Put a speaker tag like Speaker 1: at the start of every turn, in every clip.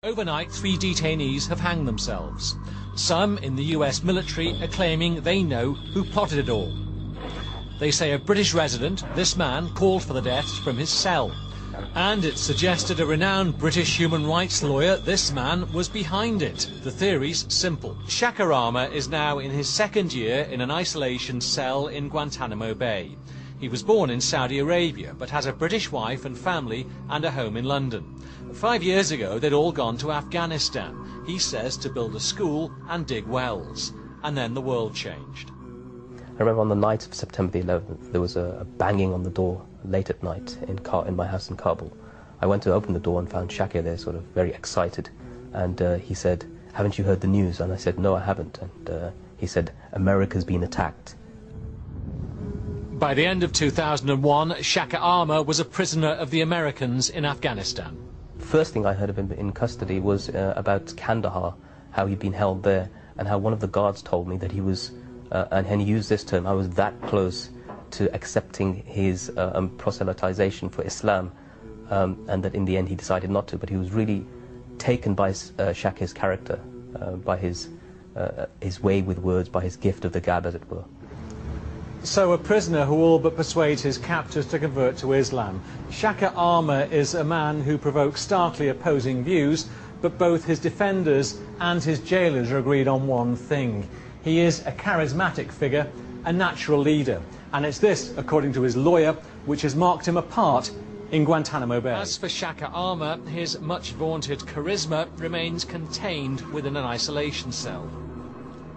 Speaker 1: Overnight, 3 detainees have hanged themselves. Some in the US military are claiming they know who plotted it all. They say a British resident, this man, called for the deaths from his cell. And it's suggested a renowned British human rights lawyer, this man, was behind it. The theory's simple. Shaka Aamer is now in his 2nd year in an isolation cell in Guantanamo Bay. He was born in Saudi Arabia, but has a British wife and family and a home in London. 5 years ago, they'd all gone to Afghanistan, he says, to build a school and dig wells. And then the world changed.
Speaker 2: I remember on the night of September the 11th, there was a banging on the door late at night in my house in Kabul. I went to open the door and found Shaka there, sort of very excited. And he said, "Haven't you heard the news?" And I said, "No, I haven't." And he said, "America's been attacked."
Speaker 1: By the end of 2001, Shaka Aamer was a prisoner of the Americans in Afghanistan.
Speaker 2: First thing I heard of him in custody was about Kandahar, how he'd been held there, and how one of the guards told me that he was, and he used this term, I was that close to accepting his proselytization for Islam, and that in the end he decided not to, but he was really taken by Shaka's character, by his way with words, by his gift of the gab, as it were.
Speaker 1: So a prisoner who all but persuades his captors to convert to Islam. Shaka Aamer is a man who provokes starkly opposing views, but both his defenders and his jailers are agreed on one thing. He is a charismatic figure, a natural leader. And it's this, according to his lawyer, which has marked him apart in Guantanamo Bay. As for Shaka Aamer, his much vaunted charisma remains contained within an isolation cell.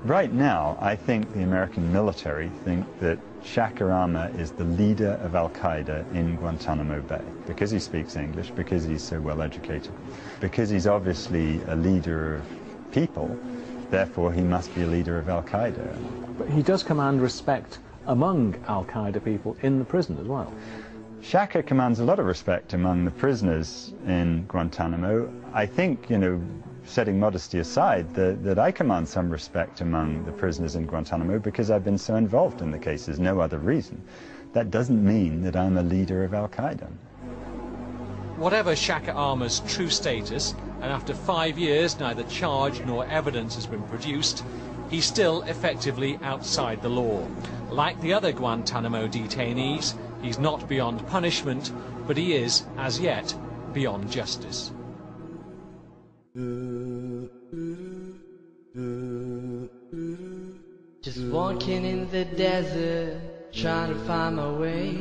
Speaker 3: Right now, I think the American military think that Shaka Aamer is the leader of Al-Qaeda in Guantanamo Bay, because he speaks English, because he's so well educated, because he's obviously a leader of people, therefore he must be a leader of Al-Qaeda.
Speaker 4: But he does command respect among Al-Qaeda people in the prison as well.
Speaker 3: Shaka commands a lot of respect among the prisoners in Guantanamo. I think, setting modesty aside, that I command some respect among the prisoners in Guantanamo because I've been so involved in the cases, no other reason. That doesn't mean that I'm a leader of Al-Qaeda.
Speaker 1: Whatever Shaka Aamer's true status, and after 5 years neither charge nor evidence has been produced, he's still effectively outside the law. Like the other Guantanamo detainees, he's not beyond punishment, but he is, as yet, beyond justice.
Speaker 5: Just walking in the desert, trying to find my way.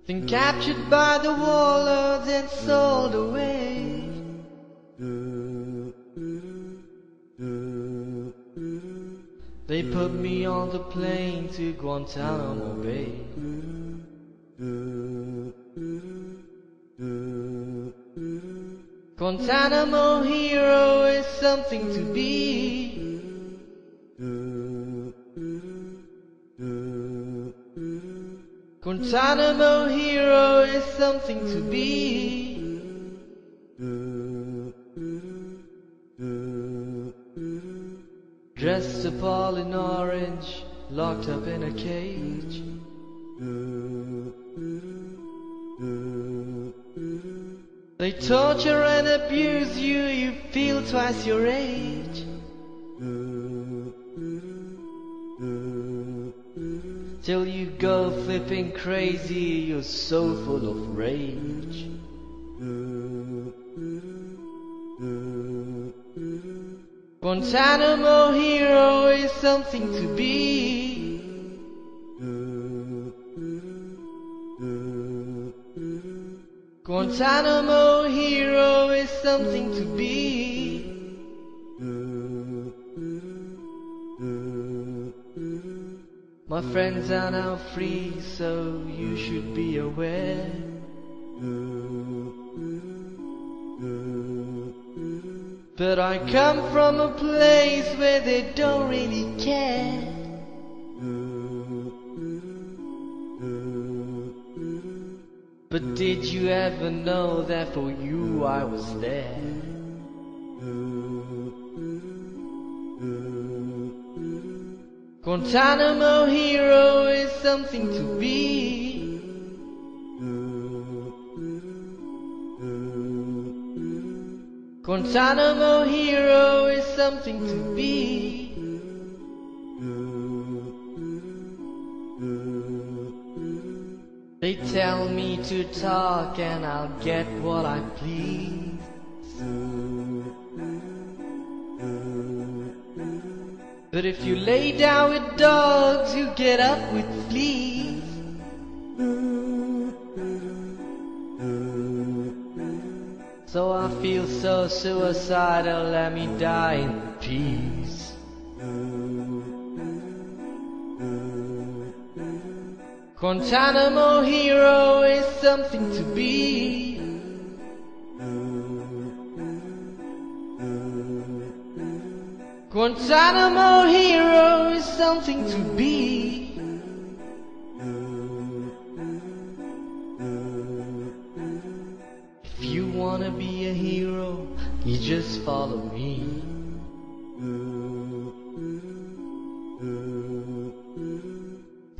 Speaker 5: Then captured by the warlords and sold away. They put me on the plane to Guantanamo Bay. Guantanamo hero is something to be. Guantanamo hero is something to be. Dressed up all in orange, locked up in a cage. They torture and abuse you, you feel twice your age. Till you go flipping crazy, you're so full of rage. Guantanamo hero is something to be. Guantanamo hero is something to be. My friends are now free, so you should be aware. But I come from a place where they don't really care. But did you ever know that for you I was there? Guantanamo hero is something to be. Guantanamo hero is something to be. They tell me to talk and I'll get what I please. But if you lay down with dogs, you get up with fleas. So I feel so suicidal, let me die in peace. Guantanamo hero is something to be. Guantanamo hero is something to be. If you wanna be a hero, you just follow me.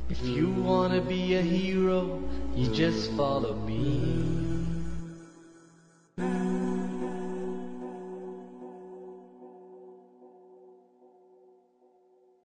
Speaker 5: If you wanna be a hero, you just follow me.